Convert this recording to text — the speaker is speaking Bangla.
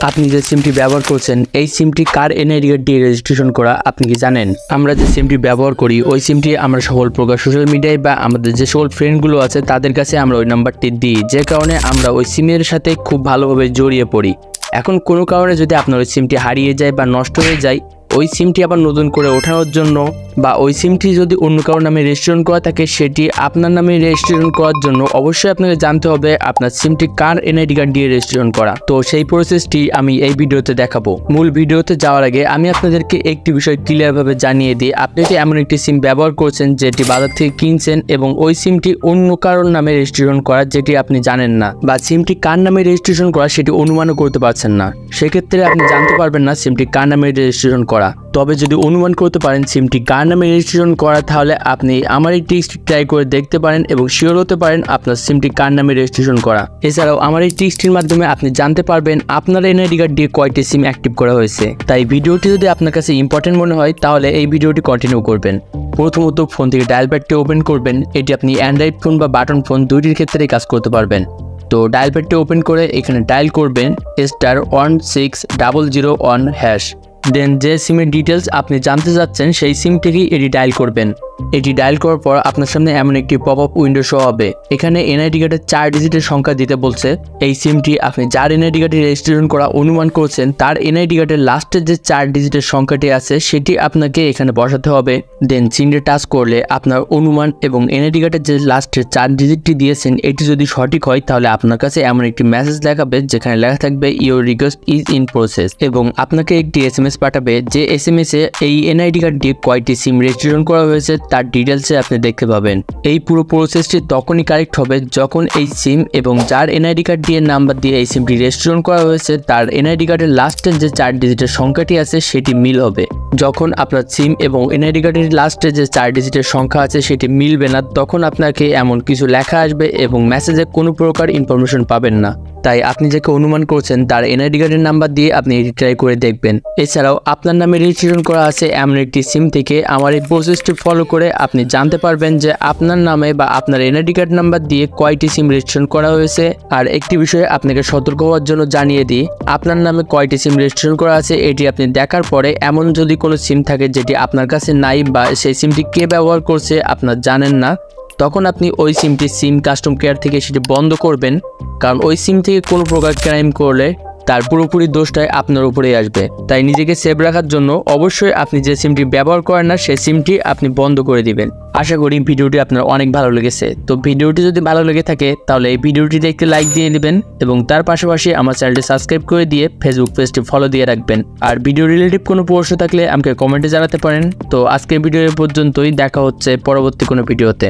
আপনি যে সিমটি ব্যবহার করছেন এই সিমটি কার এনআইডি কার্ড দিয়ে রেজিস্ট্রেশন করা আপনি কি জানেন? আমরা যে সিমটি ব্যবহার করি ওই সিমটি আমরা সকল প্রকার সোশ্যাল মিডিয়ায় বা আমাদের যে সকল ফ্রেন্ডগুলো আছে তাদের কাছে আমরা ওই নাম্বারটি দিই, যে কারণে আমরা ওই সিমের সাথে খুব ভালোভাবে জড়িয়ে পড়ি। এখন কোনো কারণে যদি আপনার ওই সিমটি হারিয়ে যায় বা নষ্ট হয়ে যায়, ওই সিমটি আবার নতুন করে ওঠানোর জন্য বা ওই সিমটি যদি অন্য কারোর নামে রেজিস্ট্রেশন করা থাকে সেটি আপনার নামে রেজিস্ট্রেশন করার জন্য অবশ্যই আপনাকে জানতে হবে আপনার সিমটি কার এনআইডি কার্ড দিয়ে রেজিস্ট্রেশন করা। তো সেই প্রসেসটি আমি এই ভিডিওতে দেখাবো। মূল ভিডিওতে যাওয়ার আগে আমি আপনাদেরকে একটি বিষয় ক্লিয়ারভাবে জানিয়ে দিই, আপনি যদি এমন একটি সিম ব্যবহার করছেন যেটি বাজার থেকে কিনছেন এবং ওই সিমটি অন্য কারোর নামে রেজিস্ট্রেশন করা যেটি আপনি জানেন না, বা সিমটি কার নামে রেজিস্ট্রেশন করা সেটি অনুমানও করতে পারছেন না, সেক্ষেত্রে আপনি জানতে পারবেন না সিমটি কার নামে রেজিস্ট্রেশন করা। তবে যদি অনুমান করতে পারেন সিমটি কার নামে রেজিস্ট্রেশন করা, তাহলে আপনি আমার এই ট্রিক্সটি ট্রাই করে দেখতে পারেন এবং শিওর হতে পারেন আপনার সিমটি কার নামে রেজিস্ট্রেশন করা। এছাড়াও আমার এই ট্রিক্সটির মাধ্যমে আপনি জানতে পারবেন আপনার এনআইডি কার্ড দিয়ে কয়টি সিম অ্যাক্টিভ করা হয়েছে। তাই ভিডিওটি যদি আপনার কাছে ইম্পর্টেন্ট মনে হয় তাহলে এই ভিডিওটি কন্টিনিউ করবেন। প্রথমত ফোন থেকে ডায়াল প্যাডটি ওপেন করবেন। এটি আপনি অ্যান্ড্রয়েড ফোন বা বাটন ফোন দুইটির ক্ষেত্রেই কাজ করতে পারবেন। তো ডায়াল প্যাডটি ওপেন করে এখানে ডায়াল করবেন *16001#। দেন যে সিমের ডিটেলস আপনি জানতে চাচ্ছেন সেই সিমটিকেই এটি ডায়াল করবেন। এটি ডায়াল করার পর আপনার সামনে এমন একটি পপ আপ উইন্ডো শো হবে। এখানে এনআইডি কার্ডের 4 ডিজিটের সংখ্যা দিতে বলছে। এই সিমটি আপনি যার এনআইডি কার্ডে রেজিস্ট্রেশন করা অনুমান করছেন তার এনআইডি কার্ডের লাস্টের যে 4 ডিজিটের সংখ্যাটি আছে সেটি আপনাকে এখানে বসাতে হবে। দেন সিমটি টাচ করলে আপনার অনুমান এবং এনআইডি কার্ডের যে লাস্টের 4 ডিজিটটি দিয়েছেন এটি যদি সঠিক হয় তাহলে আপনার কাছে এমন একটি মেসেজ দেখাবে যেখানে লেখা থাকবে your request is in process, এবং আপনাকে একটি এসএমএস পাঠাবে যে এসএমএস এ এই এনআইডি কার্ড দিয়ে কয়টি সিম রেজিস্ট্রেশন করা হয়েছে তার ডিটেলসে আপনি দেখতে পাবেন। এই পুরো প্রসেসটি তখনই কারেক্ট হবে যখন এই সিম এবং যার এনআইডি কার্ড দিয়ে নাম্বার দিয়ে এই সিমটি রেজিস্ট্রেশন করা হয়েছে তার এনআইডি কার্ডের লাস্টের যে 4 ডিজিটের সংখ্যাটি আছে সেটি মিল হবে। যখন আপনার সিম এবং এনআইডি কার্ডের লাস্টে যে 4 ডিজিটের সংখ্যা আছে সেটি মিলবে না, তখন আপনাকে এমন কিছু লেখা আসবে এবং মেসেজে কোনো প্রকার ইনফরমেশন পাবেন না। তাই আপনি যাকে অনুমান করছেন তার এনআইডি কার্ডের নাম্বার দিয়ে আপনি এটি ট্রাই করে দেখবেন। এছাড়াও আপনার নামে রেজিস্ট্রেশন করা আছে এমন একটি সিম থেকে আমার এই প্রসেসটি ফলো করে আপনি জানতে পারবেন যে আপনার নামে বা আপনার এনআইডি কার্ড নাম্বার দিয়ে কয়টি সিম রেজিস্ট্রেশন করা হয়েছে। আর একটি বিষয়ে আপনাকে সতর্ক হওয়ার জন্য জানিয়ে দিই, আপনার নামে কয়টি সিম রেজিস্ট্রেশন করা আছে এটি আপনি দেখার পরে এমন যদি কোনো সিম থাকে যেটি আপনার কাছে নাই বা সেই সিমটি কে ব্যবহার করছে আপনার জানেন না, তখন আপনি ওই সিমটি সিম কাস্টম কেয়ার থেকে সেটি বন্ধ করবেন, কারণ ওই সিম থেকে কোনো প্রকার ক্রাইম করলে তার পুরোপুরি দোষটাই আপনার উপরেই আসবে। তাই নিজেকে সেভ রাখার জন্য অবশ্যই আপনি যে সিমটি ব্যবহার করেন না সেই সিমটি আপনি বন্ধ করে দিবেন। আশা করি ভিডিওটি আপনার অনেক ভালো লেগেছে। তো ভিডিওটি যদি ভালো লেগে থাকে তাহলে এই ভিডিওটিতে একটি লাইক দিয়ে দিবেন এবং তার পাশাপাশি আমার চ্যানেলটি সাবস্ক্রাইব করে দিয়ে ফেসবুক পেজটি ফলো দিয়ে রাখবেন। আর ভিডিও রিলেটিভ কোনো প্রশ্ন থাকলে আমাকে কমেন্টে জানাতে পারেন। তো আজকের ভিডিও পর্যন্তই, দেখা হচ্ছে পরবর্তী কোনো ভিডিওতে।